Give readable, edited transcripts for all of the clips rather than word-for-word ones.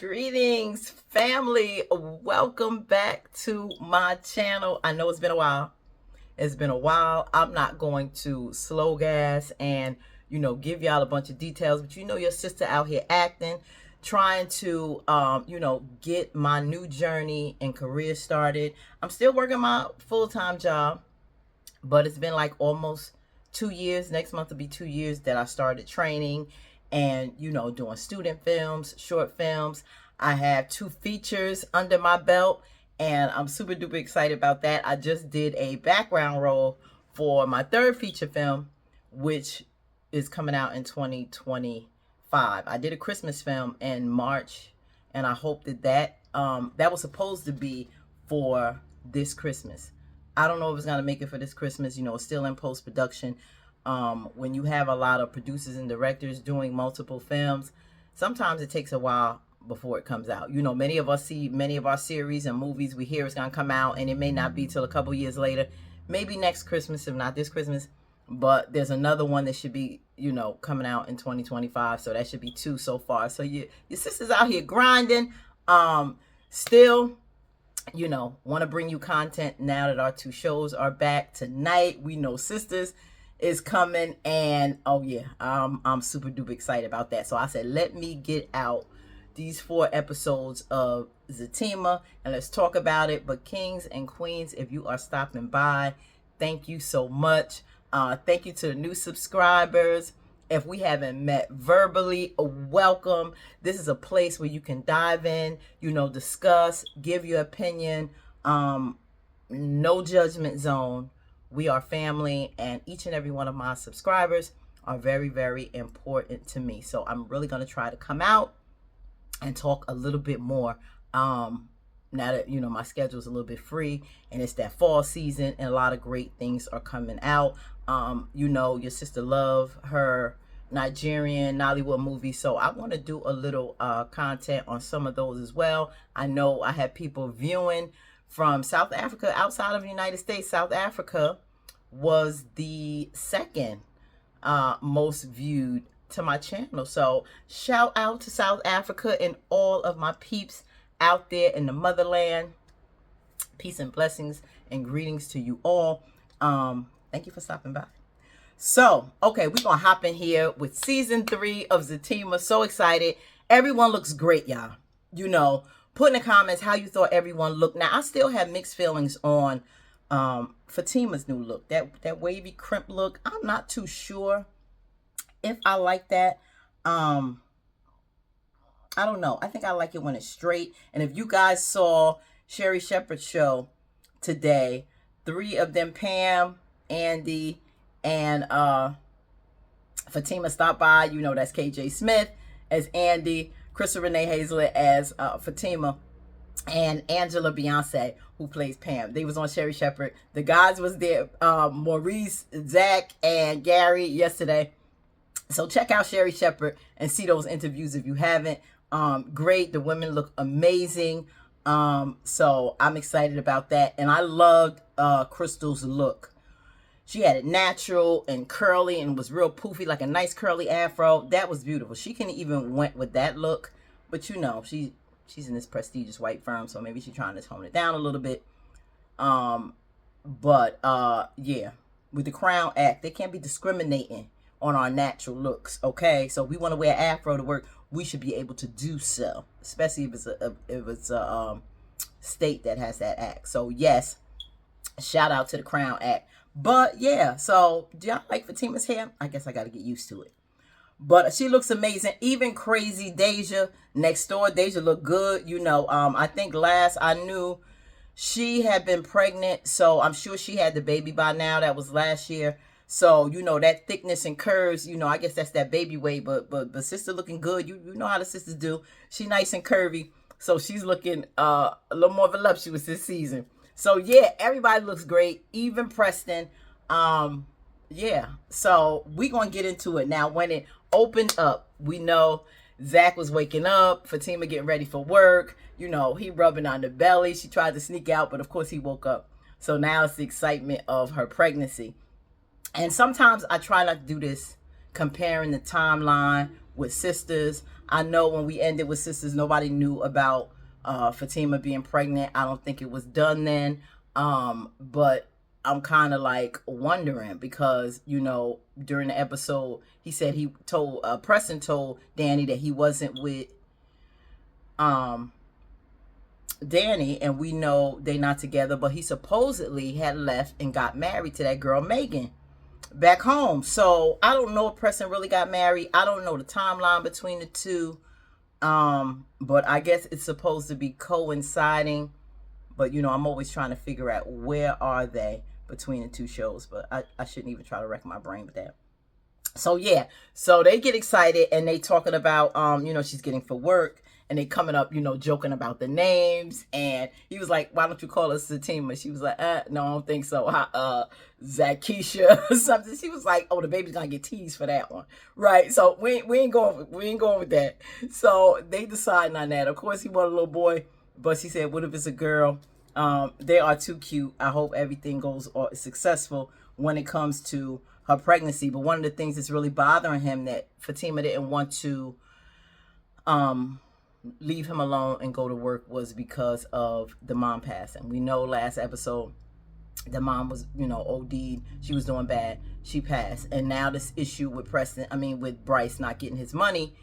Greetings, family. Welcome back to my channel. I know it's been a while. It's been a while. I'm not going to slow gas and, give y'all a bunch of details, but your sister out here acting, trying to, get my new journey and career started. I'm still working my full-time job, but it's been like almost 2 years. Next month will be 2 years that I started training and, doing student films, short films. I have 2 features under my belt, and I'm super duper excited about that. I just did a background role for my 3rd feature film, which is coming out in 2025. I did a Christmas film in March, and I hope that was supposed to be for this Christmas. I don't know if it's going to make it for this Christmas. It's still in post-production. When you have a lot of producers and directors doing multiple films, sometimes it takes a while before it comes out. Many of us see many of our series and movies, we hear it's going to come out, and it may not be till a couple years later, maybe next Christmas, if not this Christmas. But there's another one that should be, coming out in 2025. So that should be 2 so far. So your sister's out here grinding. Still, want to bring you content now that our 2 shows are back tonight. We know Sisters is coming, and oh yeah, I'm super duper excited about that. So I said, let me get out these 4 episodes of Zatima and let's talk about it. But kings and queens, if you are stopping by, thank you so much. Thank you to the new subscribers. If we haven't met verbally, welcome. This is a place where you can dive in, discuss, give your opinion. No judgment zone. We are family, and each and every one of my subscribers are very, very important to me. So I'm really going to try to come out and talk a little bit more now that, my schedule is a little bit free, and it's that fall season, and a lot of great things are coming out. Your sister love her Nigerian Nollywood movies, so I want to do a little content on some of those as well. I know I have people viewing from South Africa, outside of the United States. South Africa was the 2nd most viewed to my channel. So shout out to South Africa and all of my peeps out there in the motherland. Peace and blessings and greetings to you all. Thank you for stopping by. So, okay, we're going to hop in here with season 3 of Zatima. So excited. Everyone looks great, y'all. Put in the comments how you thought everyone looked. Now, I still have mixed feelings on Fatima's new look. That wavy crimp look. I'm not too sure if I like that. I don't know. I think I like it when it's straight. And if you guys saw Sherry Shepherd's show today, 3 of them, Pam, Andy, and Fatima, stopped by. That's KJ Smith as Andy, Krista Renee Hazlett as Fatima, and Angela Beyonce, who plays Pam. They was on Sherry Shepherd. The guys was there, Maurice, Zach, and Gary yesterday. So check out Sherry Shepherd and see those interviews if you haven't. Great. The women look amazing. So I'm excited about that. And I loved Crystal's look. She had it natural and curly and was real poofy, like a nice curly afro. That was beautiful. She can even went with that look. But she's in this prestigious white firm, so maybe she's trying to tone it down a little bit. Yeah, with the Crown Act, they can't be discriminating on our natural looks, okay? So if we want to wear afro to work, we should be able to do so, especially if it's a state that has that act. So yes, shout out to the Crown Act. But yeah, so do y'all like Fatima's hair? I guess I got to get used to it. But she looks amazing. Even crazy Deja next door. Deja looked good. I think last I knew she had been pregnant. So I'm sure she had the baby by now. That was last year. So, that thickness and curves, I guess that's that baby weight. But sister looking good. You know how the sisters do. She nice and curvy. So she's looking a little more voluptuous this season. So yeah, everybody looks great. Even Preston. Yeah. So we're going to get into it. Now, when it opened up, we know Zach was waking up, Fatima getting ready for work. He rubbing on the belly. She tried to sneak out, but of course he woke up. So now it's the excitement of her pregnancy. And sometimes I try not to do this, comparing the timeline with Sisters. I know when we ended with sisters, nobody knew about Fatima being pregnant. I don't think it was done then. But I'm kind of like wondering because, you know, during the episode, he said he told, Preston told Danny that he wasn't with Danny, and we know they not together, but he supposedly had left and got married to that girl Megan back home. So I don't know if Preston really got married. I don't know the timeline between the two. But I guess it's supposed to be coinciding. But you know, I'm always trying to figure out where are they between the two shows. But I shouldn't even try to wreck my brain with that. So yeah, so they get excited and they talking about you know, she's getting for work. And they coming up, you know, joking about the names. And he was like, why don't you call us Zatima? She was like, no, I don't think so. Zakisha or something. She was like, oh, the baby's going to get teased for that one. Right. So we ain't going with that. So they decide on that. Of course, he wanted a little boy. But she said, what if it's a girl? They are too cute. I hope everything goes successful when it comes to her pregnancy. But one of the things that's really bothering him that Fatima didn't want to leave him alone and go to work was because of the mom passing. We know last episode the mom was, you know, OD'd. She was doing bad. She passed. And now this issue with with Byrce not getting his money,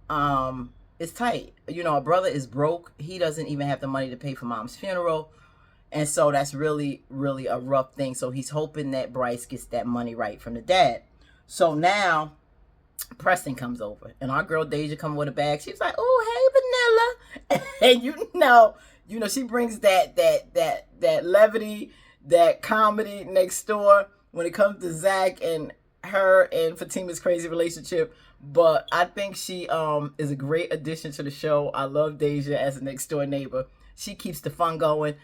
it's tight. You know, a brother is broke. He doesn't even have the money to pay for mom's funeral. And so that's really, really a rough thing. So he's hoping that Byrce gets that money right from the dad. So now Preston comes over and our girl Deja come with a bag. She's like, oh, hey, Vanilla. And you know, she brings that levity, that comedy next door when it comes to Zach and her and Fatima's crazy relationship. But I think she is a great addition to the show. I love Deja as a next door neighbor. She keeps the fun going.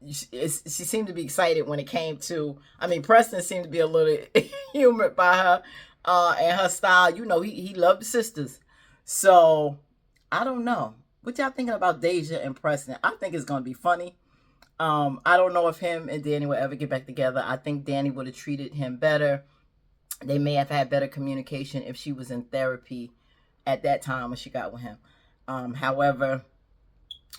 She seemed to be excited when it came to, Preston seemed to be a little humored by her. And her style, you know, he loved the sisters. So, I don't know. What y'all thinking about Deja and Preston? I think it's going to be funny. I don't know if him and Danny will ever get back together. I think Danny would have treated him better. They may have had better communication if she was in therapy at that time when she got with him. However,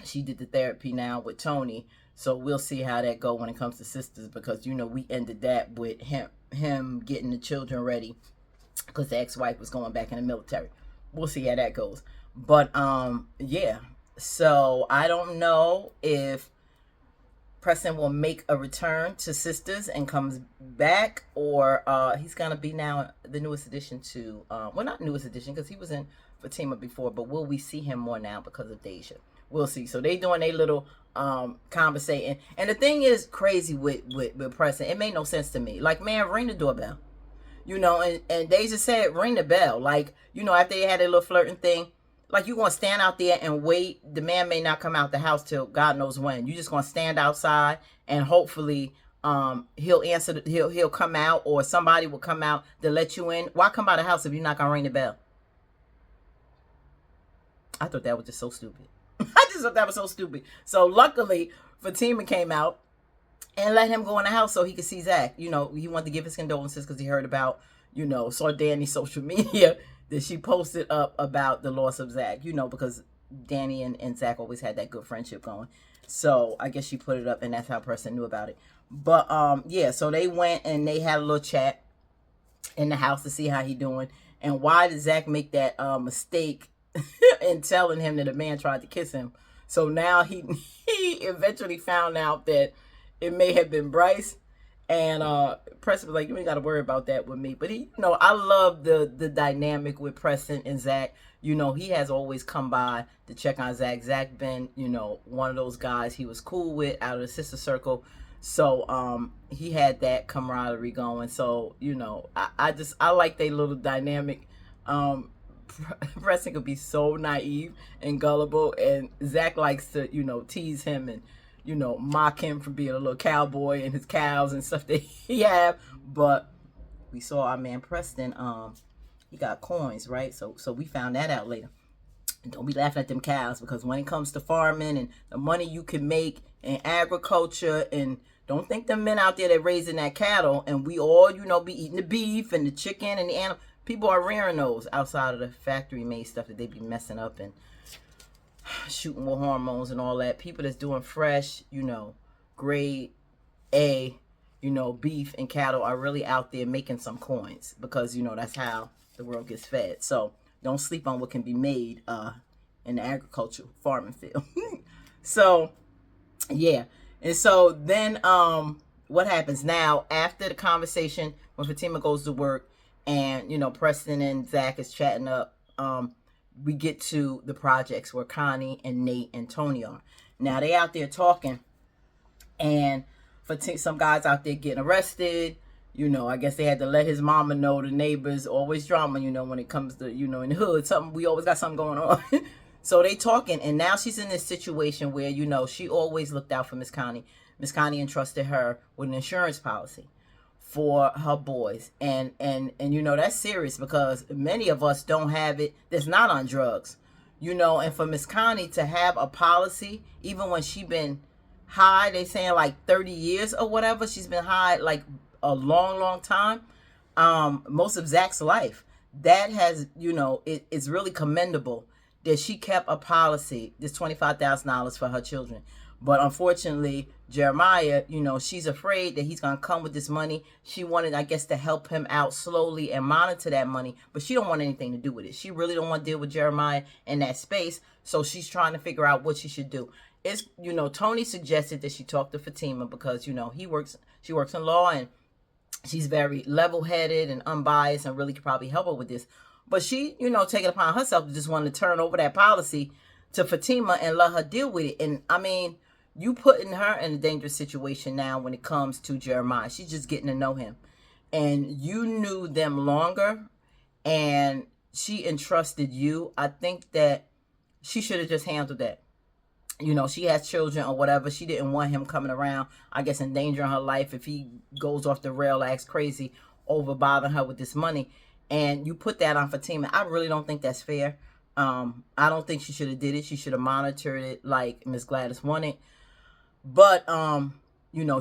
she did the therapy now with Tony. So, we'll see how that go when it comes to sisters. Because, you know, we ended that with him getting the children ready. Because the ex-wife was going back in the military. We'll see how that goes. But, yeah. So, I don't know if Preston will make a return to Sisters and comes back. Or he's going to be now the newest addition to... well, not newest addition because he was in Fatima before. But will we see him more now because of Deja? We'll see. So, they doing a little conversating. And the thing is crazy with Preston. It made no sense to me. Like, man, ring the doorbell. You know, and Deja said, ring the bell. Like, you know, after they had a little flirting thing, like, you're going to stand out there and wait. The man may not come out the house till God knows when. You're just going to stand outside and hopefully he'll answer, he'll come out or somebody will come out to let you in. Why come by the house if you're not going to ring the bell? I thought that was just so stupid. I just thought that was so stupid. So, luckily, Fatima came out and let him go in the house so he could see Zach. You know, he wanted to give his condolences because he heard about, you know, saw Danny's social media that she posted up about the loss of Zach. You know, because Danny and Zach always had that good friendship going. So, I guess she put it up and that's how Preston knew about it. But, yeah, so they went and they had a little chat in the house to see how he doing. And why did Zach make that mistake in telling him that a man tried to kiss him? So, now he eventually found out that it may have been Byrce, and Preston was like, you ain't got to worry about that with me. But he, you know, I love the dynamic with Preston and Zach. You know, he has always come by to check on Zach. Zach been, you know, one of those guys he was cool with out of the sister circle. So he had that camaraderie going. So, you know, I like their little dynamic. Preston could be so naive and gullible, and Zach likes to, you know, tease him and, you know, mock him for being a little cowboy and his cows and stuff that he have. But we saw our man Preston, he got coins, right? So we found that out later. And don't be laughing at them cows, because when it comes to farming and the money you can make in agriculture, and don't think them men out there that raising that cattle and we all, you know, be eating the beef and the chicken and the animal. people are rearing those outside of the factory made stuff that they be messing up and shooting with hormones and all that. People that's doing fresh, grade A, beef and cattle are really out there making some coins, because that's how the world gets fed. So don't sleep on what can be made in the agricultural farming field. So yeah. And so then what happens now after the conversation when Fatima goes to work and Preston and Zach is chatting up, we get to the projects where Connie and Nate and Tony are. Now they out there talking, and some guys out there getting arrested. I guess they had to let his mama know. The neighbors, always drama, when it comes to, in the hood, we always got something going on. So they talking, and now she's in this situation where, she always looked out for Miss Connie. Miss Connie entrusted her with an insurance policy for her boys. And that's serious, because many of us don't have it that's not on drugs. And for Miss Connie to have a policy, even when she been high, they saying like 30 years or whatever, she's been high like a long time, most of Zach's life. That has, it's really commendable that she kept a policy, this $25,000 for her children. But unfortunately, Jeremiah, she's afraid that he's going to come with this money. She wanted, I guess, to help him out slowly and monitor that money, but she don't want anything to do with it. She really don't want to deal with Jeremiah in that space. So she's trying to figure out what she should do. It's, Tony suggested that she talk to Fatima, because, she works in law, and she's very level-headed and unbiased and really could probably help her with this. But she, take it upon herself to just want to turn over that policy to Fatima and let her deal with it. And I mean, you putting her in a dangerous situation now when it comes to Jeremiah. She's just getting to know him. And you knew them longer, and she entrusted you. I think that she should have just handled that. She has children or whatever. She didn't want him coming around, I guess, endangering her life if he goes off the rail, acts crazy over bothering her with this money. And you put that on Fatima. I really don't think that's fair. I don't think she should have did it. She should have monitored it like Miss Gladys wanted. But,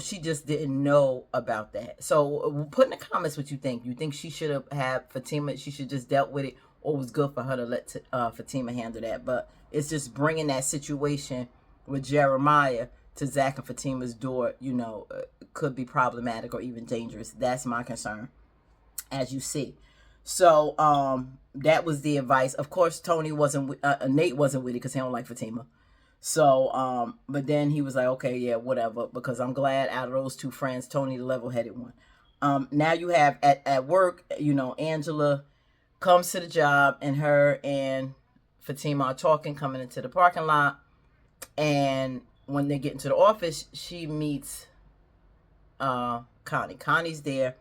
she just didn't know about that. So put in the comments what you think. You think she should have had Fatima, she should just dealt with it, or was good for her to let Fatima handle that? But it's just bringing that situation with Jeremiah to Zach and Fatima's door, could be problematic or even dangerous. That's my concern, as you see. So that was the advice. Of course, Nate wasn't with it because he don't like Fatima. So, but then he was like, okay, yeah, whatever, because I'm glad out of those two friends, Tony, the level-headed one. Now you have at work, Angela comes to the job, and her and Fatima are talking, coming into the parking lot. And when they get into the office, she meets Connie. Connie's there.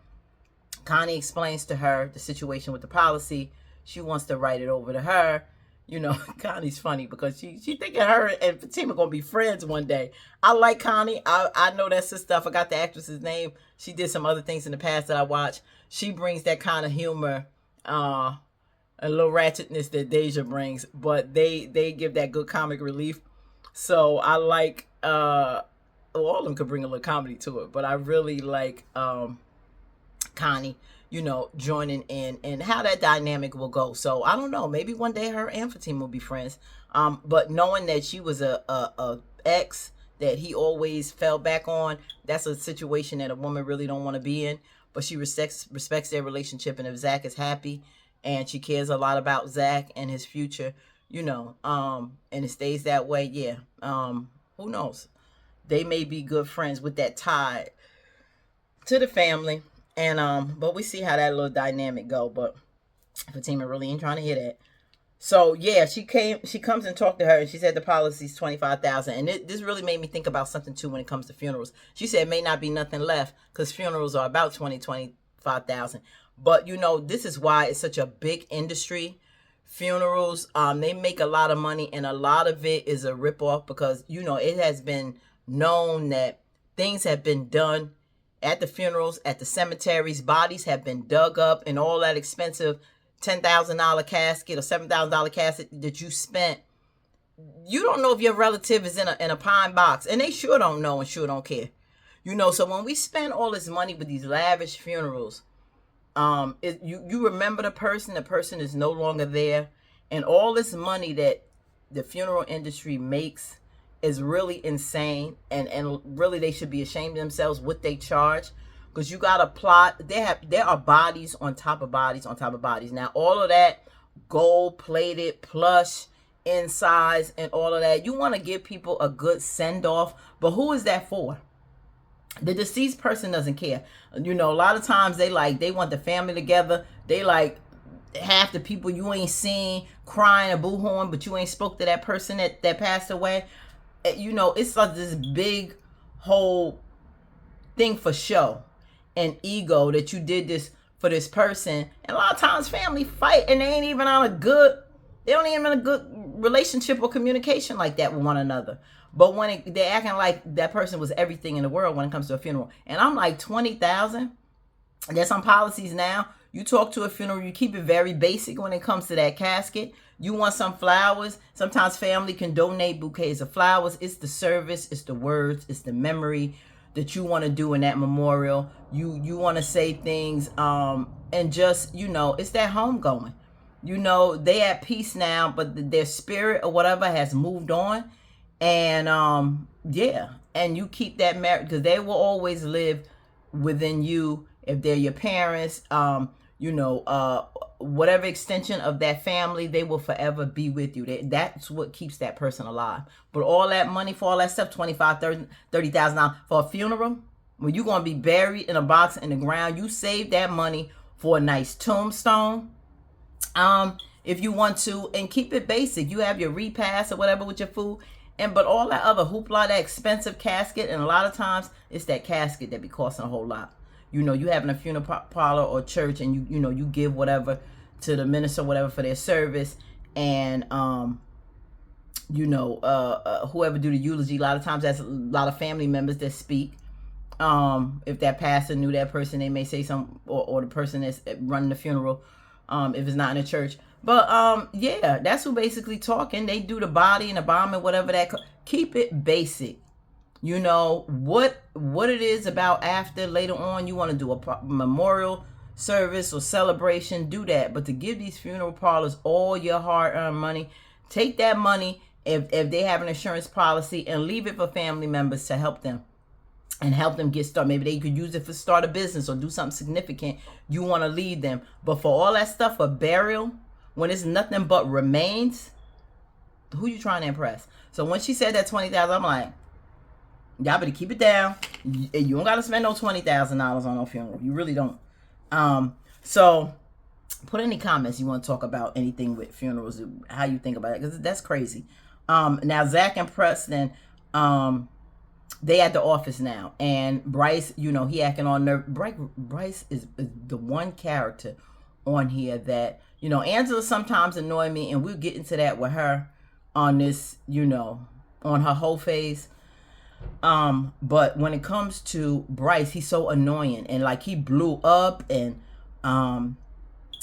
Connie explains to her the situation with the policy. She wants to write it over to her. Connie's funny because she thinking her and Fatima gonna be friends one day. I like Connie. I know that's her stuff. I got the actress's name. She did some other things in the past that I watched. She brings that kind of humor, a little ratchetness that Deja brings, but they give that good comic relief. So I like all of them could bring a little comedy to it, but I really like Connie, joining in and how that dynamic will go. So I don't know, maybe one day her and Fatima will be friends. But knowing that she was a ex that he always fell back on, that's a situation that a woman really don't want to be in. But she respects their relationship, and if Zach is happy and she cares a lot about Zach and his future, and it stays that way, yeah. Who knows? They may be good friends with that tie to the family. And but we see how that little dynamic go. But Fatima really ain't trying to hear that. So yeah, she comes and talked to her, and she said the policy's $25,000. And this really made me think about something too when it comes to funerals. She said it may not be nothing left because funerals are about $25,000. But this is why it's such a big industry. Funerals, they make a lot of money, and a lot of it is a ripoff because it has been known that things have been done at the funerals, at the cemeteries. Bodies have been dug up, and all that expensive $10,000 casket or $7,000 casket that you spent. You don't know if your relative is in a pine box, and they sure don't know and sure don't care. So when we spend all this money with these lavish funerals, You remember the person is no longer there, and all this money that the funeral industry makes is really insane, and really they should be ashamed of themselves what they charge, because you got to plot. There are bodies on top of bodies on top of bodies. Now all of that gold plated, plush, insides, and all of that, you want to give people a good send off, but who is that for? The deceased person doesn't care. You know, a lot of times they want the family together. They like half the people you ain't seen crying or boo-hooing, but you ain't spoke to that person that passed away. You know, it's like this big whole thing for show and ego that you did this for this person. And a lot of times family fight and they don't even have a good relationship or communication like that with one another. But when they're acting like that person was everything in the world when it comes to a funeral. And I'm like, $20,000? There's some policies now. You talk to a funeral, you keep it very basic when it comes to that casket. You want some flowers. Sometimes family can donate bouquets of flowers. It's the service, it's the words, it's the memory that you want to do in that memorial. You want to say things, and just, you know, it's that homegoing. You know, they at peace now, but their spirit or whatever has moved on. And yeah, and you keep that marriage, because they will always live within you if they're your parents. You know, whatever extension of that family, they will forever be with you. That's what keeps that person alive. But all that money for all that stuff, $25,000, $30,000 for a funeral, when you're gonna be buried in a box in the ground, you save that money for a nice tombstone. If you want to, and keep it basic. You have your repast or whatever with your food. But all that other hoopla, that expensive casket, and a lot of times it's that casket that be costing a whole lot. You know, you having a funeral parlor or church, and you know, you give whatever to the minister or whatever for their service, and you know, whoever do the eulogy, a lot of times that's a lot of family members that speak. If that pastor knew that person, they may say some, or the person that's running the funeral, if it's not in a church. But yeah, that's who basically talking. They do the body and the bomb and whatever that. Keep it basic. You know what it is about after later on. You want to do a memorial service or celebration, do that. But to give these funeral parlors all your hard-earned money, take that money if they have an insurance policy and leave it for family members to help them. And help them get started. Maybe they could use it for start a business or do something significant. You want to lead them. But for all that stuff for burial, when it's nothing but remains, who you trying to impress? So when she said that $20,000, I'm like, y'all better keep it down. You don't got to spend no $20,000 on no funeral. You really don't. So put any comments you want to talk about anything with funerals, how you think about it, because that's crazy. Now Zach and Preston, they at the office now, and Byrce, you know, he acting on nerve. Byrce is the one character on here that, you know, Angela sometimes annoy me, and we'll get into that with her on this, you know, on her whole phase. But when it comes to Byrce, he's so annoying, and like he blew up, and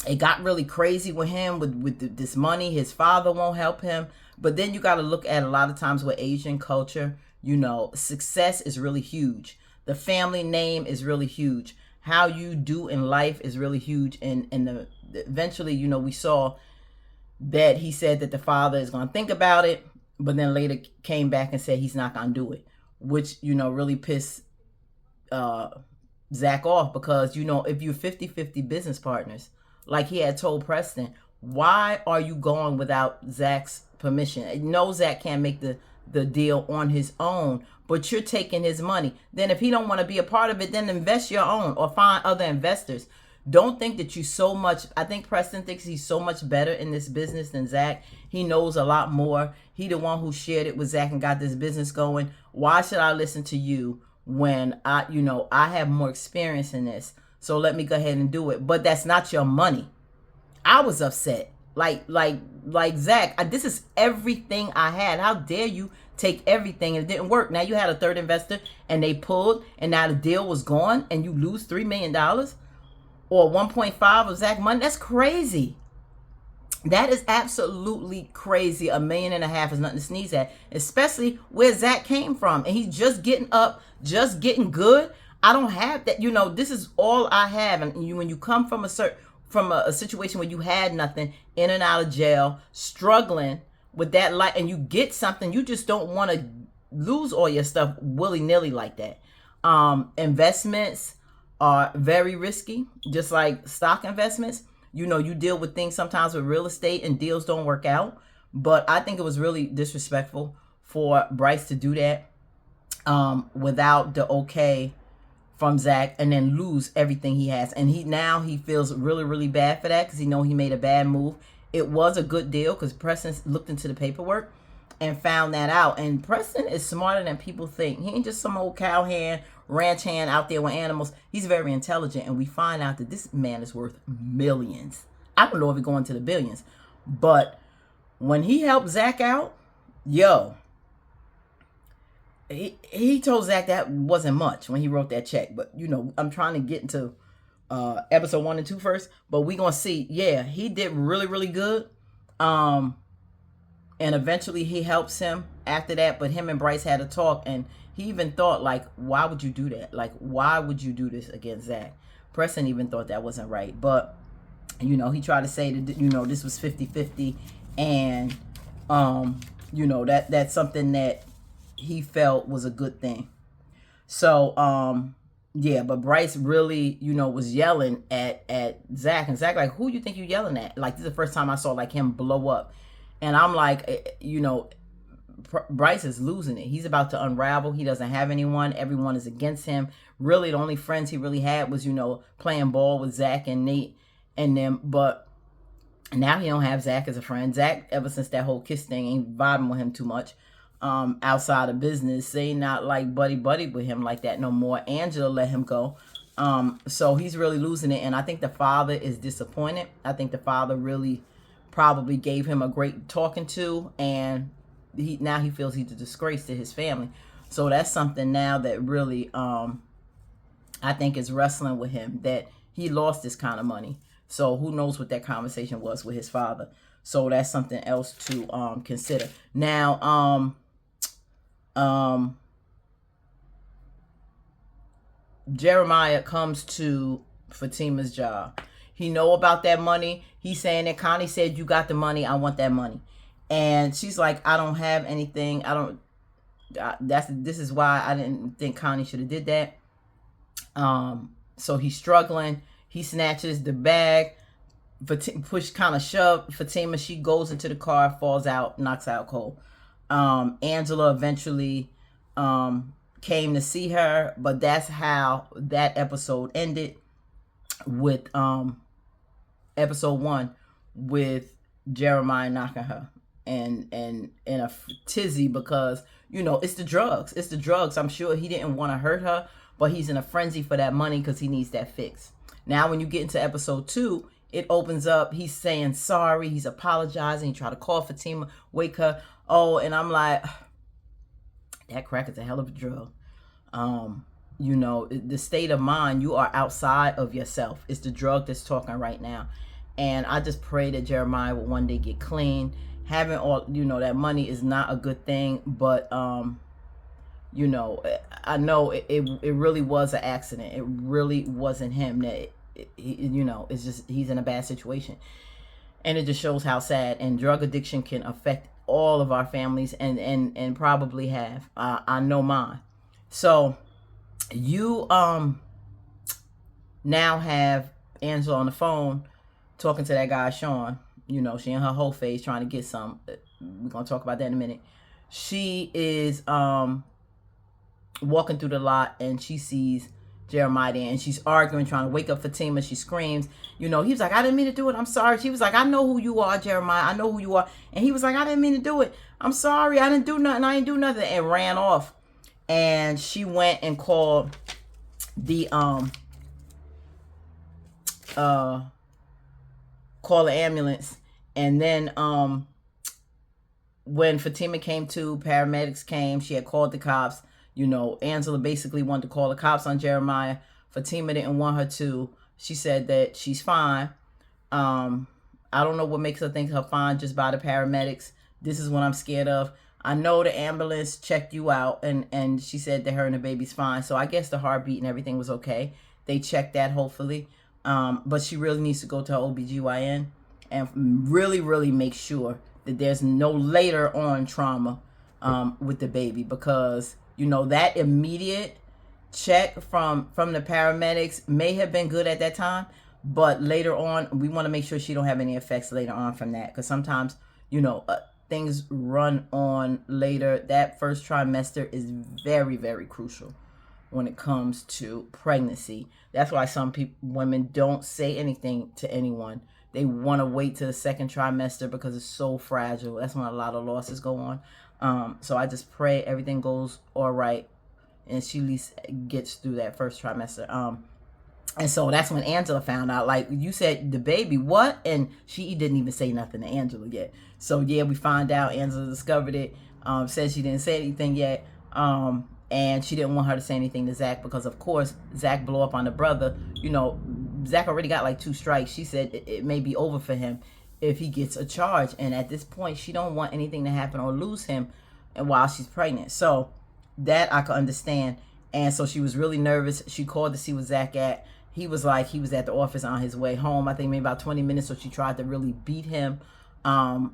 it got really crazy with him with this money. His father won't help him. But then you got to look at a lot of times with Asian culture, you know, success is really huge. The family name is really huge. How you do in life is really huge. And eventually, you know, we saw that he said that the father is going to think about it, but then later came back and said he's not going to do it, which, you know, really pissed Zach off, because, you know, if you're 50-50 business partners, like he had told Preston, why are you going without Zach's permission? No, Zach can't make the deal on his own, but you're taking his money. Then if he don't want to be a part of it, then invest your own or find other investors. Don't think that you so much. I think Preston thinks he's so much better in this business than Zach. He knows a lot more. He the one who shared it with Zach and got this business going. Why should I listen to you when I have more experience in this? So let me go ahead and do it. But that's not your money. I was upset. Like Zach, this is everything I had. How dare you take everything, and it didn't work. Now you had a third investor and they pulled, and now the deal was gone, and you lose $3 million or 1.5 of Zach money. That's crazy. That is absolutely crazy. $1.5 million is nothing to sneeze at, especially where Zach came from, and he's just getting up, just getting good. I don't have that. You know, this is all I have. And when you come from a situation where you had nothing, in and out of jail, struggling with that life, and you get something, you just don't want to lose all your stuff willy-nilly like that. Investments are very risky, just like stock investments. You know, you deal with things sometimes with real estate and deals don't work out. But I think it was really disrespectful for Byrce to do that without the okay from Zach, and then lose everything he has. And he feels really, really bad for that, because he know he made a bad move. It was a good deal because Preston looked into the paperwork and found that out. And Preston is smarter than people think. He ain't just some old cowhand, ranch hand out there with animals. He's very intelligent, and we find out that this man is worth millions. I don't know if he's going to the billions, but when he helped Zach out, yo, he told Zach that wasn't much when he wrote that check. But, you know, I'm trying to get into episode 1 and 2 first. But we're going to see. Yeah, he did really, really good. And eventually he helps him after that. But him and Byrce had a talk. And he even thought, like, why would you do that? Like, why would you do this against Zach? Preston even thought that wasn't right. But, you know, he tried to say that, you know, this was 50-50. And, you know, that's something that he felt was a good thing. So, yeah, but Byrce really, you know, was yelling at Zach. And Zach, like, who you think you yelling at? Like, this is the first time I saw, like, him blow up. And I'm like, you know, Byrce is losing it. He's about to unravel. He doesn't have anyone. Everyone is against him. Really, the only friends he really had was, you know, playing ball with Zach and Nate and them. But now he don't have Zach as a friend. Zach, ever since that whole kiss thing, ain't vibing with him too much. Outside of business, they not like buddy with him like that no more. Angela let him go. So he's really losing it. And I think the father is disappointed. I think the father really probably gave him a great talking to, and now he feels he's a disgrace to his family. So that's something now that really, I think is wrestling with him, that he lost this kind of money. So who knows what that conversation was with his father. So that's something else to consider. Now, Jeremiah comes to Fatima's job. He know about that money. He's saying that Connie said, you got the money, I want that money. And she's like, I don't have anything. This is why I didn't think Connie should have did that. So he's struggling. He snatches the bag. Shove Fatima. She goes into the car, falls out, knocks out cold. Angela eventually came to see her, but that's how that episode ended, with episode 1 with Jeremiah knocking her and in a tizzy, because, you know, it's the drugs. It's the drugs. I'm sure he didn't want to hurt her, but he's in a frenzy for that money because he needs that fix. Now, when you get into episode 2, it opens up. He's saying sorry. He's apologizing. He tried to call Fatima, wake her. Oh, and I'm like, that crack is a hell of a drug. You know, the state of mind, you are outside of yourself. It's the drug that's talking right now. And I just pray that Jeremiah will one day get clean. Having all, you know, that money is not a good thing. But, you know, I know it really was an accident. It really wasn't him. That you know, it's just, he's in a bad situation. And it just shows how sad. And drug addiction can affect all of our families, and probably have. I know mine. So you now have Angela on the phone talking to that guy Sean. You know, she in her whole phase trying to get some. We're gonna talk about that in a minute. She is walking through the lot, and she sees Jeremiah there, and she's arguing, trying to wake up Fatima. She screams. You know, he was like, I didn't mean to do it. I'm sorry. She was like, I know who you are, Jeremiah. I know who you are. And he was like, I didn't mean to do it. I'm sorry. I didn't do nothing. I didn't do nothing. And ran off. And she went and called the ambulance. And then when Fatima came to, paramedics came. She had called the cops. You know, Angela basically wanted to call the cops on Jeremiah. Fatima didn't want her to. She said that she's fine. I don't know what makes her think her fine just by the paramedics. This is what I'm scared of. I know the ambulance checked you out, and she said that her and the baby's fine. So I guess the heartbeat and everything was okay. They checked that, hopefully. But she really needs to go to her OBGYN and really, really make sure that there's no later on trauma with the baby, because, you know, that immediate check from the paramedics may have been good at that time, but later on, we want to make sure she don't have any effects later on from that, because sometimes, you know, things run on later. That first trimester is very, very crucial when it comes to pregnancy. That's why some women don't say anything to anyone. They want to wait to the second trimester because it's so fragile. That's when a lot of losses go on. So I just pray everything goes all right and she at least gets through that first trimester. And so that's when Angela found out, like you said, the baby, what? And she didn't even say nothing to Angela yet. So yeah, we find out Angela discovered it, said she didn't say anything yet. And she didn't want her to say anything to Zach because, of course, Zach blew up on the brother. You know, Zach already got like 2 strikes. She said it may be over for him if he gets a charge. And at this point, she don't want anything to happen or lose him and while she's pregnant. So that I could understand. And so she was really nervous. She called to see where Zach at. He was like, he was at the office on his way home. I think maybe about 20 minutes. So she tried to really beat him.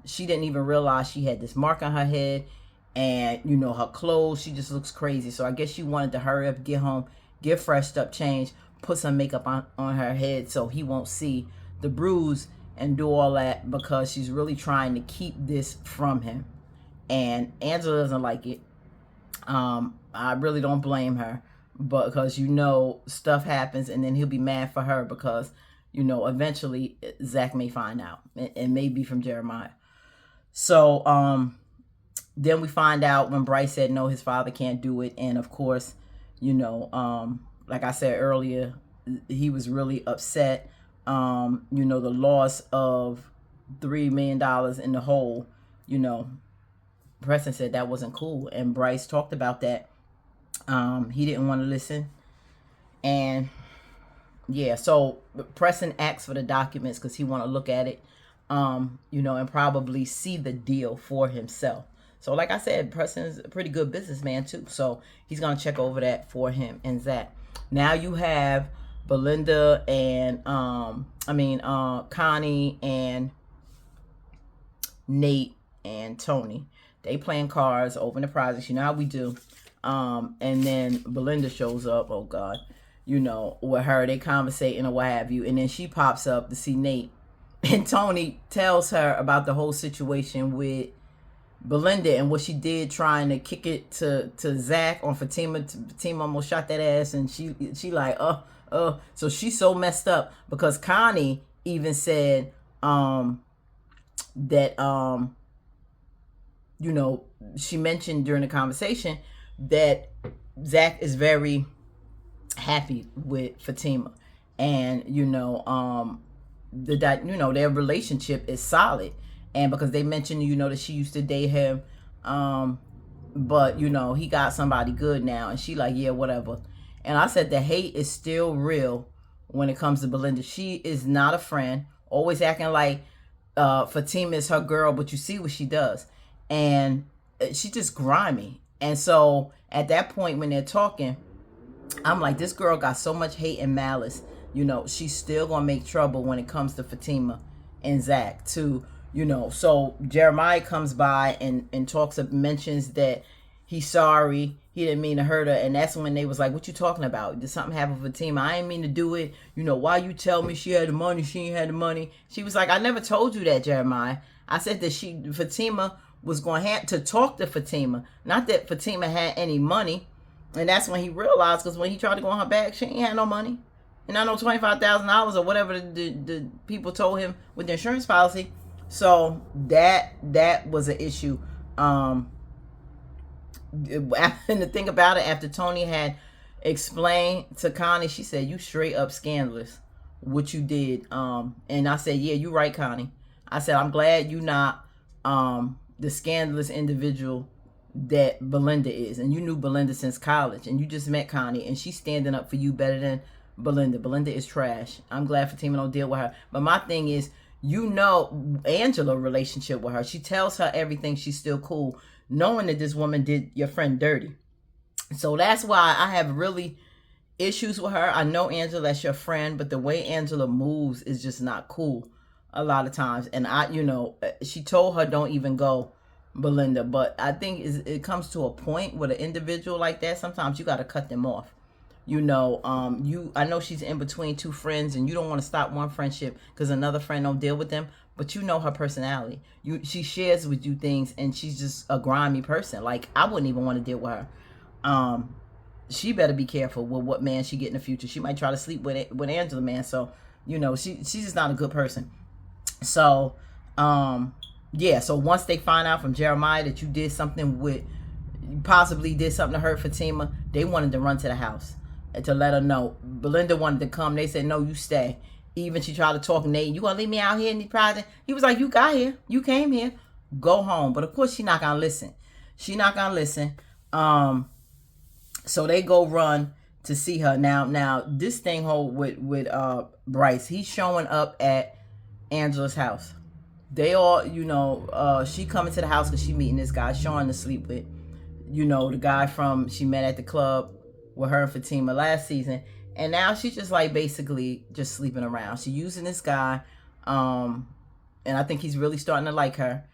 She didn't even realize she had this mark on her head. And, you know, her clothes, she just looks crazy. So I guess she wanted to hurry up, get home, get freshed up, change, put some makeup on her head so he won't see the bruise and do all that, because she's really trying to keep this from him. And Angela doesn't like it. I really don't blame her, but because, you know, stuff happens and then he'll be mad for her because, you know, eventually Zach may find out, and maybe from Jeremiah. So, then we find out when Byrce said no, his father can't do it. And of course, you know, like I said earlier, he was really upset. You know, the loss of $3 million in the hole, you know, Preston said that wasn't cool. And Byrce talked about that. He didn't want to listen. And yeah, so Preston asked for the documents because he want to look at it, you know, and probably see the deal for himself. So like I said, Preston's a pretty good businessman too. So he's going to check over that for him and Zach. Now you have Belinda and, Connie and Nate and Tony. They playing cards, open the prizes. You know how we do. And then Belinda shows up. Oh God. You know, with her, they conversating or what have you. And then she pops up to see Nate. And Tony tells her about the whole situation with Belinda and what she did trying to kick it to Zach on Fatima. Fatima almost shot that ass, and she like, so she's so messed up because Connie even said that you know, she mentioned during the conversation that Zach is very happy with Fatima, and you know, their relationship is solid. And because they mentioned, you know, that she used to date him, but, you know, he got somebody good now. And she like, yeah, whatever. And I said the hate is still real when it comes to Belinda. She is not a friend, always acting like Fatima is her girl, but you see what she does. And she's just grimy. And so at that point when they're talking, I'm like, this girl got so much hate and malice. You know, she's still going to make trouble when it comes to Fatima and Zach too. You know, so Jeremiah comes by and mentions that he's sorry. He didn't mean to hurt her. And that's when they was like, what you talking about? Did something happen with Fatima? I didn't mean to do it. You know, why you tell me she had the money? She ain't had the money. She was like, I never told you that, Jeremiah. I said that Fatima was going to have to talk to Fatima. Not that Fatima had any money. And that's when he realized, because when he tried to go on her back, she ain't had no money. And I know $25,000 or whatever the people told him with the insurance policy. So that was an issue. And the thing about it, after Tony had explained to Connie, she said, you straight up scandalous what you did. And I said, yeah, you right, Connie. I said, I'm glad you not the scandalous individual that Belinda is. And you knew Belinda since college, and you just met Connie, and she's standing up for you better than Belinda. Belinda is trash. I'm glad Fatima don't deal with her. But my thing is, you know, Angela's relationship with her. She tells her everything. She's still cool. knowing that this woman did your friend dirty. So that's why I have really issues with her. I know Angela, that's your friend, but the way Angela moves is just not cool a lot of times. And she told her don't even go, Belinda. But I think it comes to a point with an individual like that. Sometimes you got to cut them off. I know she's in between two friends, and you don't want to stop one friendship because another friend don't deal with them. But you know her personality. She shares with you things, and she's just a grimy person. Like, I wouldn't even want to deal with her. She better be careful with what man she get in the future. She might try to sleep with Angela, man. So, she's just not a good person. So, yeah. So once they find out from Jeremiah that you possibly did something to hurt Fatima, they wanted to run to the house and to let her know. Belinda wanted to come. They said, no, you stay. Even she tried to talk Nate, you gonna leave me out here in the project? He was like, you got here. You came here. Go home. But of course, she not gonna listen. So they go run to see her. Now this thing with Byrce, he's showing up at Angela's house. They all, she coming to the house because she meeting this guy, Sean, to sleep with. The guy she met at the club with her and Fatima last season. And now she's just like basically just sleeping around. She's using this guy. And I think he's really starting to like her.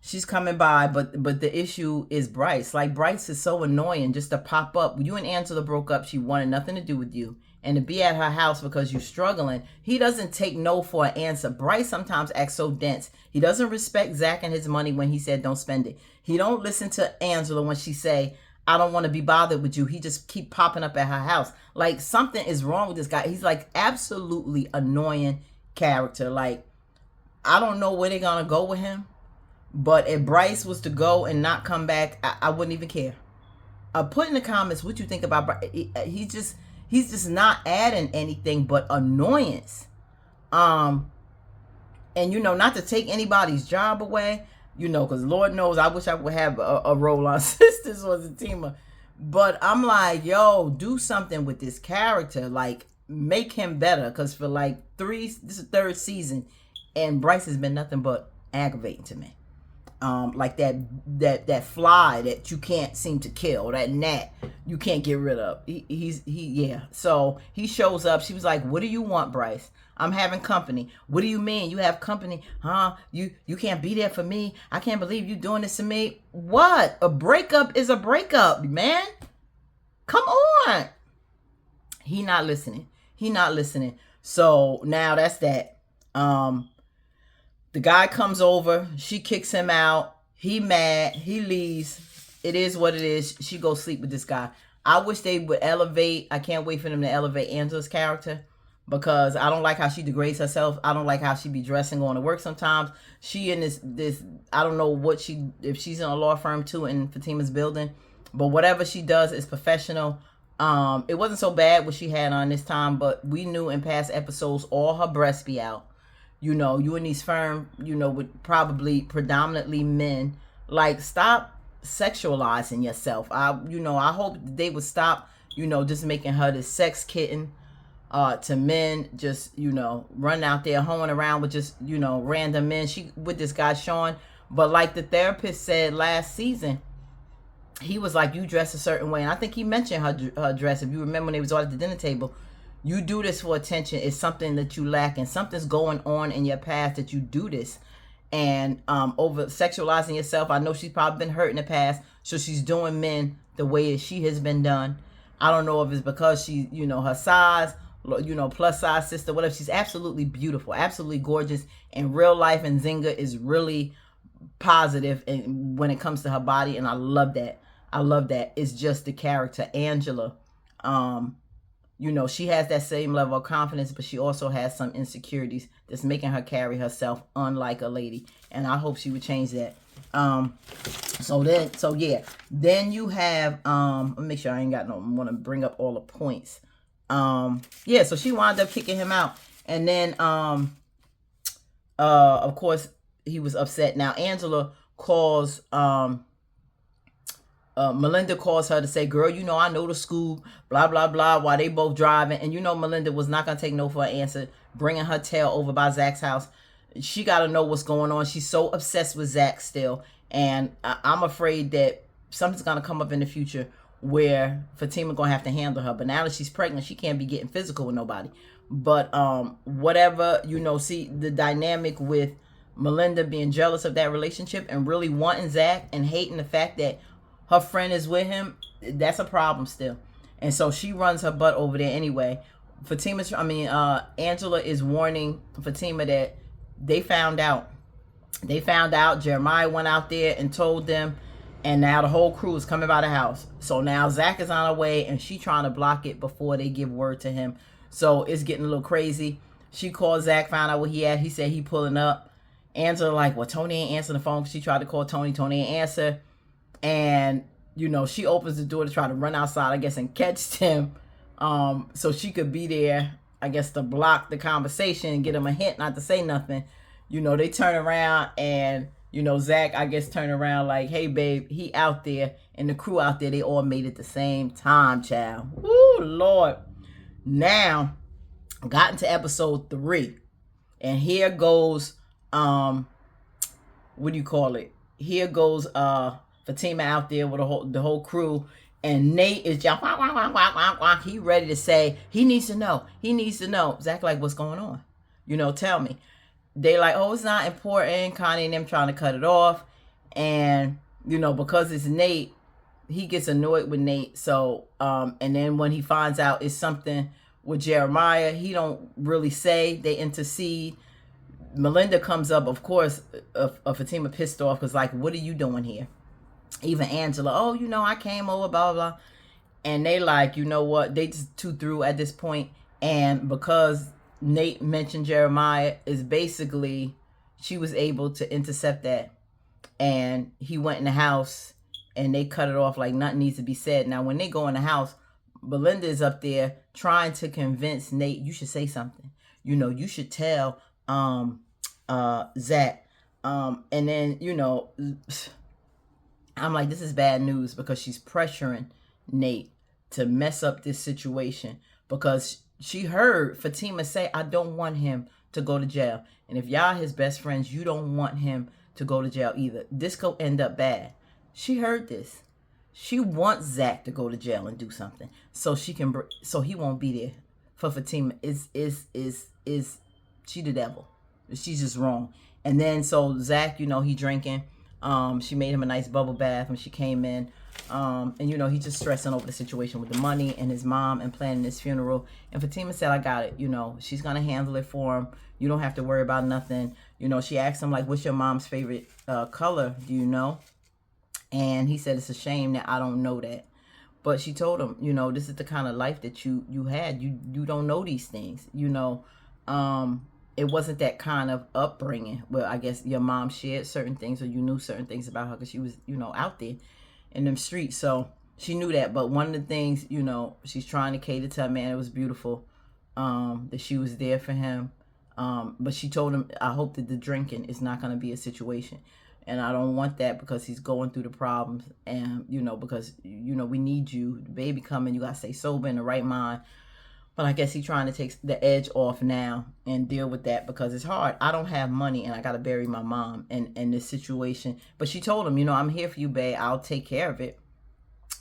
She's coming by, but the issue is Byrce. Like, Byrce is so annoying just to pop up. You and Angela broke up. She wanted nothing to do with you. And to be at her house because you're struggling, he doesn't take no for an answer. Byrce sometimes acts so dense. He doesn't respect Zach and his money when he said don't spend it. He don't listen to Angela when she say, I don't want to be bothered with you. He just keep popping up at her house. Like, something is wrong with this guy. He's like absolutely annoying character. Like, I don't know where they're going to go with him. But if Byrce was to go and not come back, I wouldn't even care. Put in the comments what you think about Byrce. He's just not adding anything but annoyance. And not to take anybody's job away, because Lord knows I wish I would have a role on Sisters or Zatima. But I'm like, yo, do something with this character. Like, make him better. Because for like this is third season, and Byrce has been nothing but aggravating to me. Like that fly that you can't seem to kill, that gnat you can't get rid of. Yeah. So he shows up. She was like, what do you want, Byrce? I'm having company. What do you mean you have company? Huh? You can't be there for me. I can't believe you doing this to me. What? A breakup is a breakup, man. Come on. He not listening. So now that's that. The guy comes over. She kicks him out. He mad. He leaves. It is what it is. She goes sleep with this guy. I wish they would elevate. I can't wait for them to elevate Angela's character, because I don't like how she degrades herself. I don't like how she be dressing going to work sometimes. She in this I don't know if she's in a law firm too in Fatima's building, but whatever she does is professional. It wasn't so bad what she had on this time, but we knew in past episodes all her breasts be out. You in these firms, with probably predominantly men. Like, stop sexualizing yourself. I hope they would stop, just making her this sex kitten to men. Just, run out there hoeing around with just, random men. She with this guy, Sean. But like the therapist said last season, he was like, you dress a certain way. And I think he mentioned her dress. If you remember when they was all at the dinner table, you do this for attention. It's something that you lack, and something's going on in your past that you do this. And over sexualizing yourself, I know she's probably been hurt in the past, so she's doing men the way that she has been done. I don't know if it's because she, her size, plus size sister, whatever. She's absolutely beautiful, absolutely gorgeous in real life, and Zinga is really positive when it comes to her body, and I love that. It's just the character, Angela. She has that same level of confidence, but she also has some insecurities that's making her carry herself unlike a lady. And I hope she would change that. Then you have, let me make sure I ain't got I want to bring up all the points. So she wound up kicking him out. And then, of course, he was upset. Now, Angela calls, Melinda calls her to say, girl, I know the scoop, blah, blah, blah, while they both driving. And Melinda was not going to take no for an answer, bringing her tail over by Zach's house. She got to know what's going on. She's so obsessed with Zach still. And I'm afraid that something's going to come up in the future where Fatima going to have to handle her. But now that she's pregnant, she can't be getting physical with nobody. But whatever, see the dynamic with Belinda being jealous of that relationship and really wanting Zach and hating the fact that her friend is with him, that's a problem still. And so she runs her butt over there anyway. Angela is warning Fatima that they found out. Jeremiah went out there and told them, and now the whole crew is coming by the house. So now Zach is on her way, and she trying to block it before they give word to him. So it's getting a little crazy. She called Zach, found out where he at. He said he pulling up. Angela like, well, Tony ain't answering the phone. She tried to call Tony. Tony ain't answer. And, she opens the door to try to run outside, I guess, and catch him. So she could be there, I guess, to block the conversation and get him a hint not to say nothing. They turn around and, Zach, I guess, turn around like, hey, babe, he out there. And the crew out there, they all made it the same time, child. Woo, Lord. Now, got into episode 3. And here goes, what do you call it? Here goes Fatima out there with the whole crew. And Nate is just, wah, wah, wah, wah, wah, wah. He ready to say, he needs to know. He needs to know. Zach like, what's going on? Tell me. They like, oh, it's not important. Connie and them trying to cut it off. And, because it's Nate, he gets annoyed with Nate. So, and then when he finds out it's something with Jeremiah, he don't really say. They intercede. Belinda comes up, of course, Fatima pissed off because like, what are you doing here? Even Angela, oh, I came over, blah, blah, blah. And they like, you know what? They just too through at this point. And because Nate mentioned Jeremiah, is basically she was able to intercept that. And he went in the house and they cut it off like nothing needs to be said. Now, when they go in the house, Belinda is up there trying to convince Nate, you should say something. You should tell Zach. And then, I'm like, this is bad news because she's pressuring Nate to mess up this situation because she heard Fatima say, I don't want him to go to jail. And if y'all his best friends, you don't want him to go to jail either. This could end up bad. She heard this. She wants Zach to go to jail and do something so so he won't be there for Fatima. Is she the devil? She's just wrong. And then so Zach, he drinking. She made him a nice bubble bath when she came in. And he's just stressing over the situation with the money and his mom and planning his funeral. And Fatima said, I got it. She's going to handle it for him. You don't have to worry about nothing. She asked him like, what's your mom's favorite color? Do you know? And he said, it's a shame that I don't know that. But she told him, this is the kind of life that you had. You don't know these things, It wasn't that kind of upbringing where I guess your mom shared certain things or you knew certain things about her because she was, out there in them streets. So she knew that. But one of the things, she's trying to cater to her man. It was beautiful that she was there for him. But she told him, I hope that the drinking is not going to be a situation. And I don't want that because he's going through the problems. And, because, we need you. The baby coming. You got to stay sober in the right mind. But I guess he's trying to take the edge off now and deal with that because it's hard. I don't have money and I got to bury my mom in this situation. But she told him, I'm here for you, babe. I'll take care of it,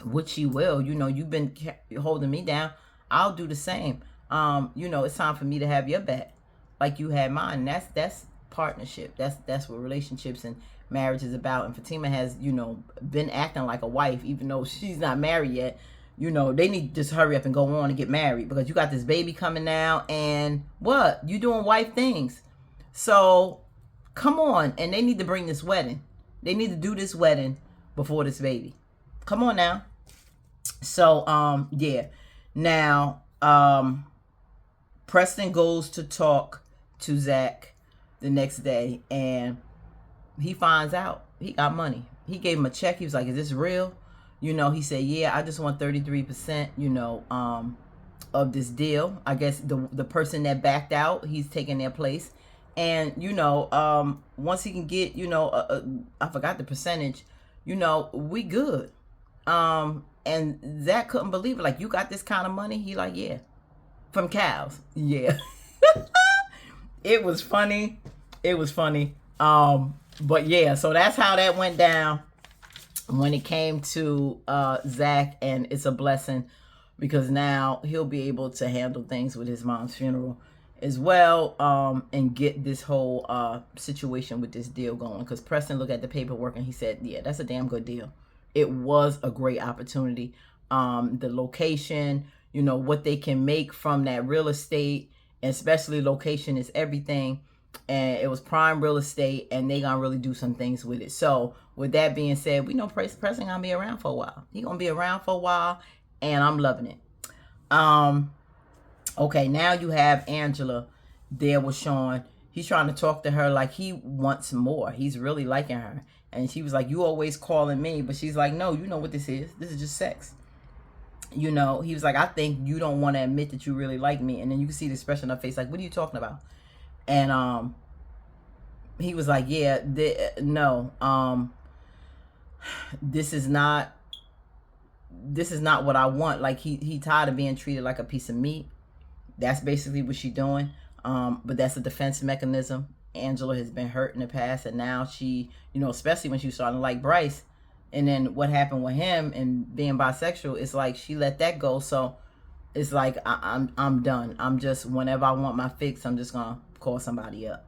which she will. You've been holding me down. I'll do the same. It's time for me to have your back like you had mine. That's partnership. That's what relationships and marriage is about. And Fatima has, been acting like a wife, even though she's not married yet. They need to just hurry up and go on and get married because you got this baby coming now and what? You doing wife things. So come on. And they need to bring this wedding. They need to do this wedding before this baby. Come on now. So, yeah. Now, Preston goes to talk to Zach the next day and he finds out he got money. He gave him a check. He was like, is this real? He said, yeah, I just want 33%, of this deal. I guess the person that backed out, he's taking their place. And, once he can get, I forgot the percentage, we good. And Zach couldn't believe it. Like, you got this kind of money? He like, yeah. From cows. Yeah. It was funny. But yeah, so that's how that went down when it came to Zach, and it's a blessing because now he'll be able to handle things with his mom's funeral as well, and get this whole situation with this deal going. Because Preston looked at the paperwork and he said, yeah, that's a damn good deal. It was a great opportunity. The location, you know, what they can make from that real estate, especially location is everything. And it was prime real estate, and they gonna really do some things with it. So with that being said, we know Preston gonna be around for a while. He gonna be around for a while, and I'm loving it. Okay, now you have Angela there with Sean. He's trying to talk to her like he wants more. He's really liking her. And she was like, you always calling me. But she's like, no, you know what this is. This is just sex. You know, he was like, I think you don't want to admit that you really like me. And then you can see the expression on her face like, what are you talking about? And he was like, yeah, no, this is not what I want. Like he tired of being treated like a piece of meat. That's basically what she's doing. But that's a defense mechanism. Angela has been hurt in the past, and now she, you know, especially when she was starting to like Byrce, and then what happened with him and being bisexual, it's like she let that go. So it's like I'm done. I'm just, whenever I want my fix, I'm just gonna call somebody up.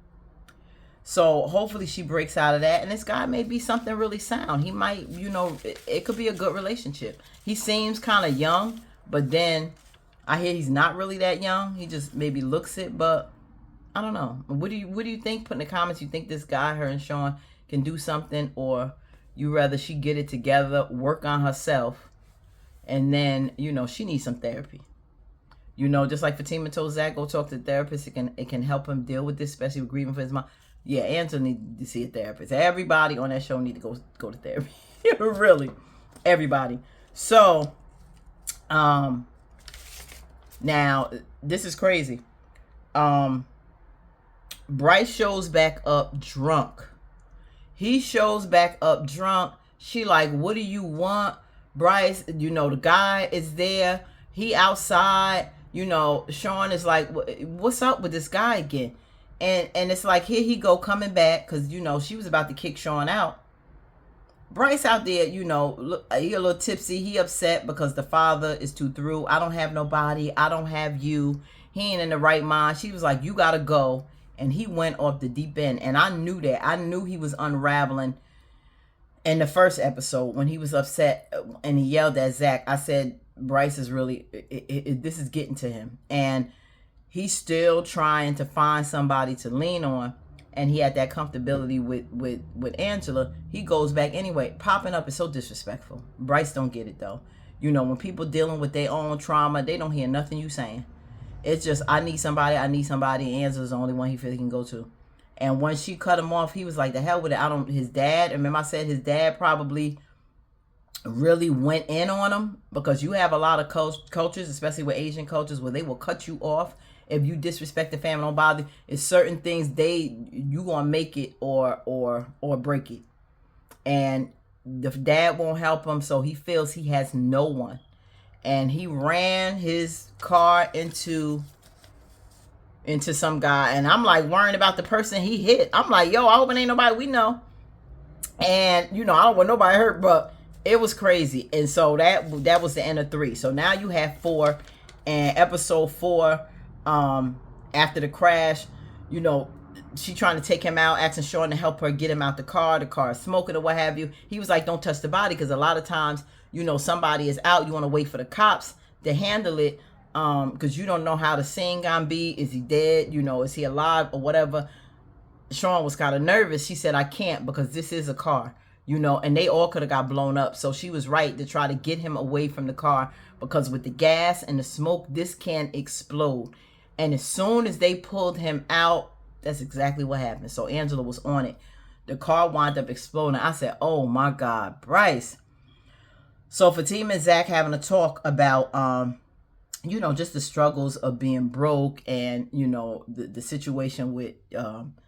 So hopefully she breaks out of that, and this guy may be something really sound. He might, you know, it could be a good relationship. He seems kind of young, but then I hear he's not really that young. He just maybe looks it, but I don't know. What do you think? Put in the comments. You think this guy, her and Sean, can do something, or you rather she get it together, work on herself, and then, you know, she needs some therapy. You know, just like Fatima told Zach, go talk to a therapist. It can help him deal with this, especially with grieving for his mom. Yeah, Angela needs to see a therapist. Everybody on that show need to go to therapy. Really, everybody. So, now this is crazy. Byrce shows back up drunk. He shows back up drunk. She like, what do you want? Byrce, you know, the guy is there. He outside. You know, Sean is like, what's up with this guy again? And it's like, here he go coming back, because, you know, she was about to kick Sean out. Byrce out there, you know, look, he a little tipsy. He upset because the father is too through. I don't have nobody. I don't have you. He ain't in the right mind. She was like, you got to go. And he went off the deep end. And I knew that. I knew he was unraveling in the first episode when he was upset and he yelled at Zach. I said, Byrce is really, this is getting to him. And he's still trying to find somebody to lean on. And he had that comfortability with Angela. He goes back anyway. Popping up is so disrespectful. Byrce don't get it, though. You know, when people dealing with their own trauma, they don't hear nothing you saying. It's just, I need somebody. Angela's the only one he feels he can go to. And when she cut him off, he was like, the hell with it. His dad, remember I said his dad probably really went in on him, because you have a lot of cultures, especially with Asian cultures, where they will cut you off if you disrespect the family. Don't bother. It's certain things you gonna make it or break it. And the dad won't help him, so he feels he has no one. And he ran his car into some guy, and I'm like worrying about the person he hit. I'm like, yo, I hope it ain't nobody we know. And you know, I don't want nobody hurt, but it was crazy. And so that was the end of 3. So now you have 4, and episode 4, after the crash, you know, she trying to take him out, asking Sean to help her get him out the car is smoking or what have you. He was like, don't touch the body, because a lot of times, you know, somebody is out, you want to wait for the cops to handle it, because you don't know how the scene gonna be. Is he dead? You know, is he alive or whatever? Sean was kind of nervous. She said, I can't, because this is a car, you know, and they all could have got blown up. So she was right to try to get him away from the car, because with the gas and the smoke, this can explode. And as soon as they pulled him out, that's exactly what happened. So Angela was on it. The car wound up exploding. I said, oh my God, Byrce. So Fatima and Zach having a talk about, you know, just the struggles of being broke, and, you know, the situation with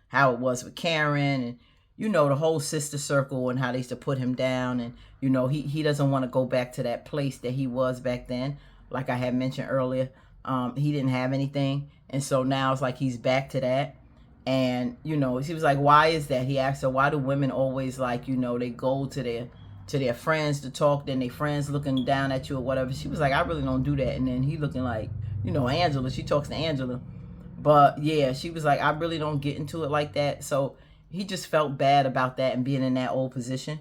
how it was with Karen, and, you know, the whole sister circle and how they used to put him down. And, you know, he doesn't want to go back to that place that he was back then. Like I had mentioned earlier, he didn't have anything. And so now it's like he's back to that. And, you know, she was like, why is that? He asked her, why do women always, like, you know, they go to their friends to talk, then their friends looking down at you or whatever. She was like, I really don't do that. And then he looking like, you know, Angela, she talks to Angela. But yeah, she was like, I really don't get into it like that. So he just felt bad about that and being in that old position.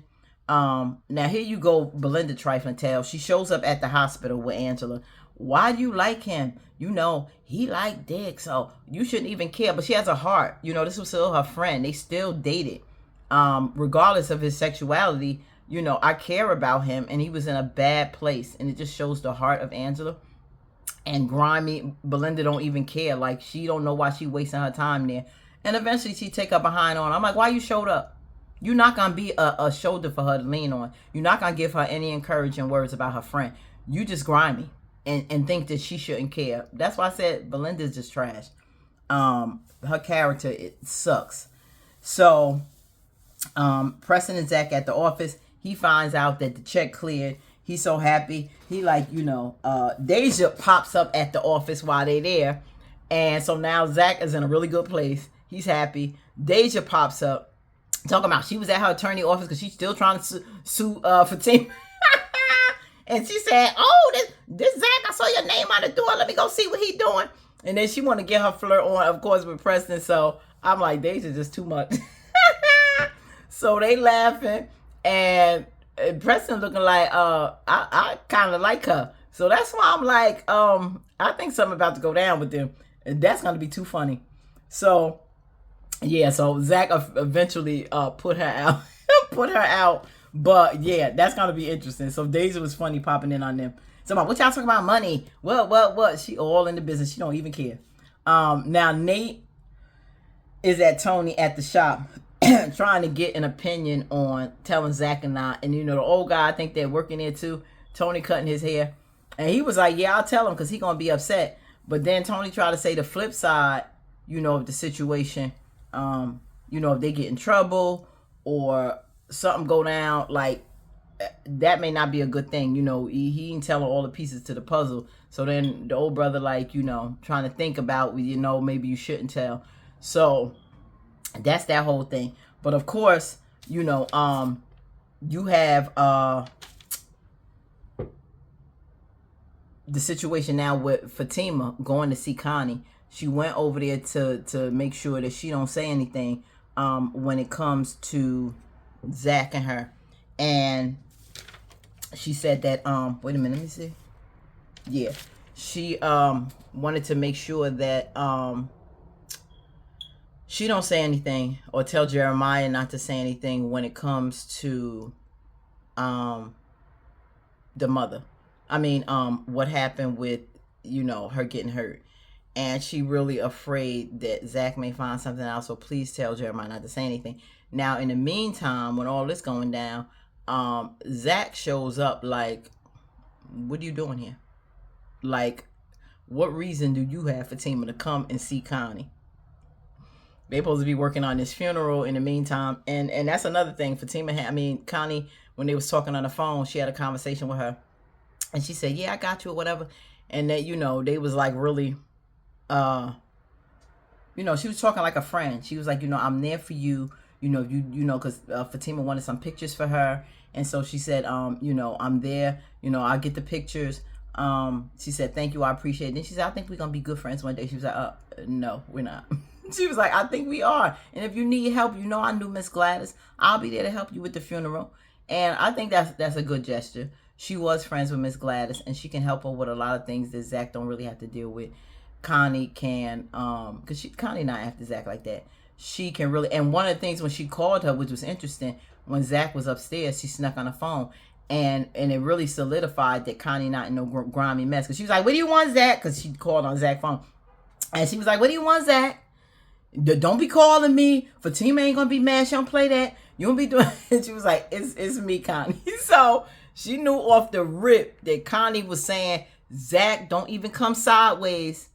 Now here you go, Belinda trifling tale. She shows up at the hospital with Angela. Why do you like him? You know, he like dick, so you shouldn't even care. But she has a heart. You know, this was still her friend. They still dated. Regardless of his sexuality, you know, I care about him, and he was in a bad place. And it just shows the heart of Angela. And grimy Belinda don't even care. Like, she don't know why she wasting her time there. And eventually she take her behind on. I'm like, why you showed up? You're not going to be a shoulder for her to lean on. You're not going to give her any encouraging words about her friend. You just grimy and think that she shouldn't care. That's why I said Belinda's just trash. Her character, it sucks. So, Preston and Zach at the office, he finds out that the check cleared. He's so happy. He like, you know, Deja pops up at the office while they there. And so now Zach is in a really good place. He's happy. Deja pops up. Talking about she was at her attorney office because she's still trying to sue Fatima. And she said, oh, this Zach, I saw your name on the door. Let me go see what he doing. And then she want to get her flirt on, of course, with Preston. So I'm like, Deja just too much. So they laughing. And Preston looking like, I kind of like her. So that's why I'm like, I think something about to go down with them. And that's going to be too funny. So yeah, so Zach eventually put her out. Put her out. But yeah, that's gonna be interesting. So Deja was funny popping in on them. So what y'all talking about money? What? She all in the business. She don't even care. Now Nate is at Tony at the shop trying to get an opinion on telling Zach and I. And you know, the old guy, I think they're working there too. Tony cutting his hair. And he was like, yeah, I'll tell him because he's gonna be upset. But then Tony tried to say the flip side, you know, of the situation. You know, if they get in trouble or something go down, like that may not be a good thing. You know, he ain't telling all the pieces to the puzzle. So then the old brother, like, you know, trying to think about, you know, maybe you shouldn't tell. So that's that whole thing. But of course, you know, you have the situation now with Fatima going to see Connie. She went over there to make sure that she don't say anything when it comes to Zach and her. And she said that, wait a minute, let me see. Yeah. She wanted to make sure that she don't say anything or tell Jeremiah not to say anything when it comes to the mother. I mean, what happened with, you know, her getting hurt. And she really afraid that Zach may find something else. So please tell Jeremiah not to say anything. Now, in the meantime, when all this going down, Zach shows up like, what are you doing here? Like, what reason do you have, Fatima, to come and see Connie? They're supposed to be working on this funeral in the meantime. And that's another thing. Fatima had, Connie, when they was talking on the phone, she had a conversation with her. And she said, yeah, I got you or whatever. And that, you know, they was like really... you know, she was talking like a friend. She was like, you know, I'm there for you. You know, you know, because Fatima wanted some pictures for her. And so she said, you know, I'm there. You know, I'll get the pictures. She said, thank you. I appreciate it. Then she said, I think we're going to be good friends one day. She was like, no, we're not. She was like, I think we are. And if you need help, you know, I knew Miss Gladys. I'll be there to help you with the funeral. And I think that's a good gesture. She was friends with Miss Gladys, and she can help her with a lot of things that Zach don't really have to deal with. Connie can, because Connie not after Zach like that. She can really, and one of the things when she called her, which was interesting, when Zach was upstairs, she snuck on the phone, and it really solidified that Connie not in no grimy mess. Because she was like, what do you want, Zach? Because she called on Zach's phone. And she was like, what do you want, Zach? Don't be calling me. Fatima ain't going to be mad. She don't play that. You won't be doing it. She was like, it's me, Connie. So she knew off the rip that Connie was saying, Zach, don't even come sideways.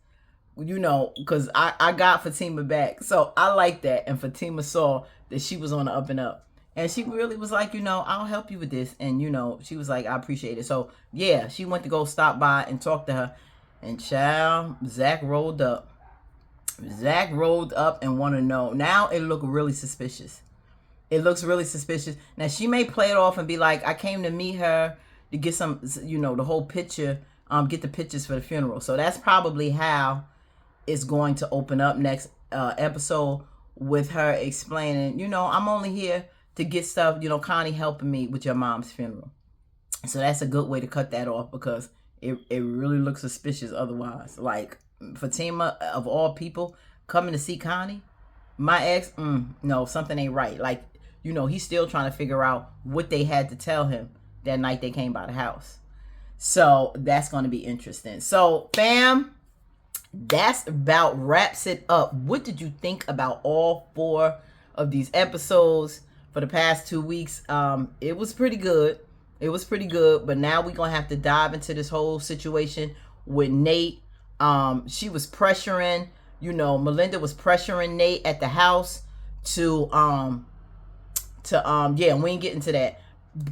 You know, because I got Fatima back. So I like that. And Fatima saw that she was on the up and up. And she really was like, you know, I'll help you with this. And, you know, she was like, I appreciate it. So, yeah, she went to go stop by and talk to her. And child, Zach rolled up. Zach rolled up and want to know. Now it looked really suspicious. It looks really suspicious. Now she may play it off and be like, I came to meet her to get some, the whole picture, get the pictures for the funeral. So that's probably how it's going to open up next episode, with her explaining, I'm only here to get stuff, Connie helping me with your mom's funeral. So that's a good way to cut that off, because it really looks suspicious otherwise. Like, Fatima, of all people, coming to see Connie, my ex, no, something ain't right. Like, he's still trying to figure out what they had to tell him that night they came by the house. So that's going to be interesting. So, fam, that's about wraps it up. What did you think about all 4 of these episodes for the past 2 weeks? It was pretty good. It was pretty good. But now we're going to have to dive into this whole situation with Nate. She was pressuring, Belinda was pressuring Nate at the house to we ain't getting to that.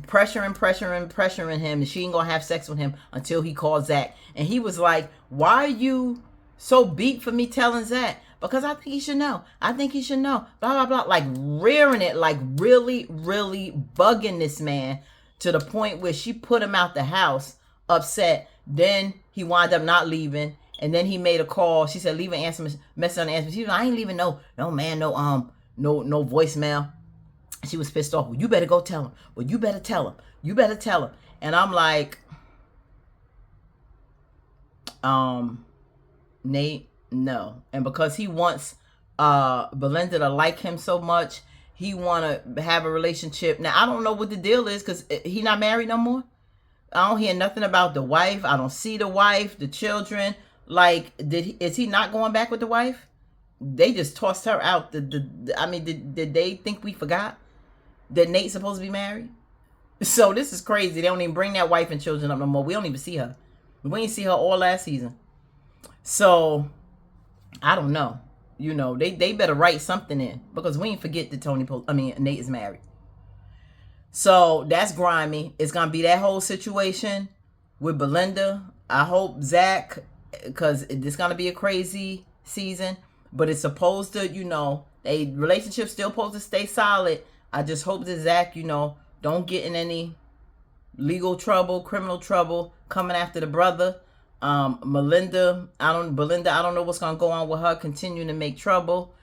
Pressuring him, and she ain't gonna have sex with him until he calls Zach. And he was like, why are you so beat for me telling Zach? Because I think he should know. I think he should know. Blah, blah, blah. Like, rearing it, like really, really bugging this man to the point where she put him out the house upset. Then he wound up not leaving. And then he made a call. She said, leave an answer message on the answer. She was like, I ain't leaving no voicemail. She was pissed off. Well, you better go tell him. Well, you better tell him. You better tell him. And I'm like, Nate, no. And because he wants Belinda to like him so much, he want to have a relationship. Now, I don't know what the deal is, because he not married no more. I don't hear nothing about the wife. I don't see the wife, the children. Like, is he not going back with the wife? They just tossed her out. Did they think we forgot that Nate's supposed to be married? So this is crazy. They don't even bring that wife and children up no more. We don't even see her. We didn't see her all last season. So I don't know. They better write something in, because we ain't forget that Nate is married. So that's grimy. It's gonna be that whole situation with Belinda. I hope Zach, because it's gonna be a crazy season, but it's supposed to, a relationship still supposed to stay solid. I just hope that Zach, don't get in any legal trouble, criminal trouble, coming after the brother. Belinda, I don't know what's gonna go on with her, continuing to make trouble.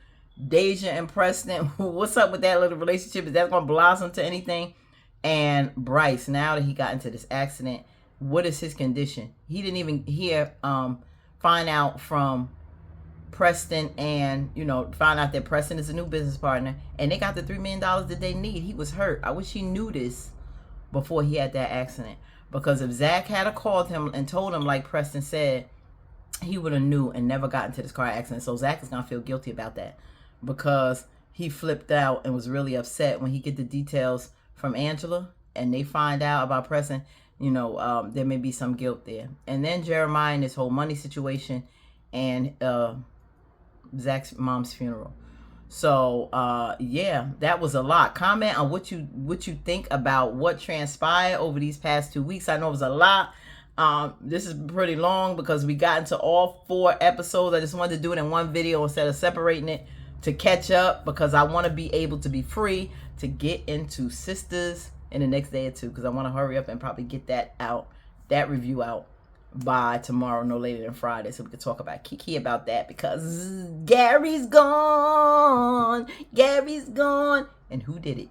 Deja and Preston, what's up with that little relationship? Is that gonna blossom to anything? And Byrce, now that he got into this accident, what is his condition? He didn't even find out from Preston, and find out that Preston is a new business partner, and they got the $3 million that they need. He was hurt. I wish he knew this before he had that accident, because if Zach had called him and told him like Preston said, he would have knew and never got into this car accident. So Zach is gonna feel guilty about that, because he flipped out and was really upset when he get the details from Angela and they find out about Preston. There may be some guilt there. And then Jeremiah and this whole money situation, and Zach's mom's funeral. So that was a lot. Comment on what you think about what transpired over these past 2 weeks. I know it was a lot. This is pretty long because we got into all 4 episodes. I just wanted to do it in one video instead of separating it to catch up, because I want to be able to be free to get into Sisters in the next day or 2, because I want to hurry up and probably get that review out by tomorrow, no later than Friday, so we can talk about Kiki about that, because Gary's gone, and who did it?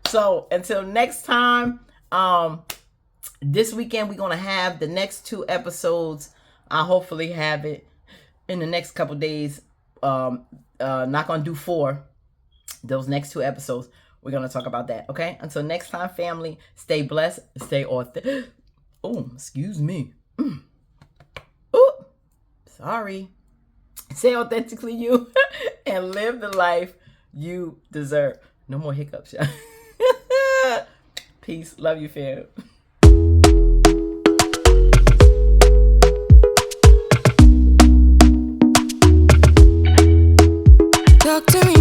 So until next time, this weekend we're gonna have the next 2 episodes. I hopefully have it in the next couple days. Not gonna do 4. Those next 2 episodes, we're gonna talk about that. Okay, until next time, family, stay blessed, stay authentic. Oh, excuse me. Oh, sorry. Stay authentically you and live the life you deserve. No more hiccups, y'all. Peace. Love you, fam. Talk to me.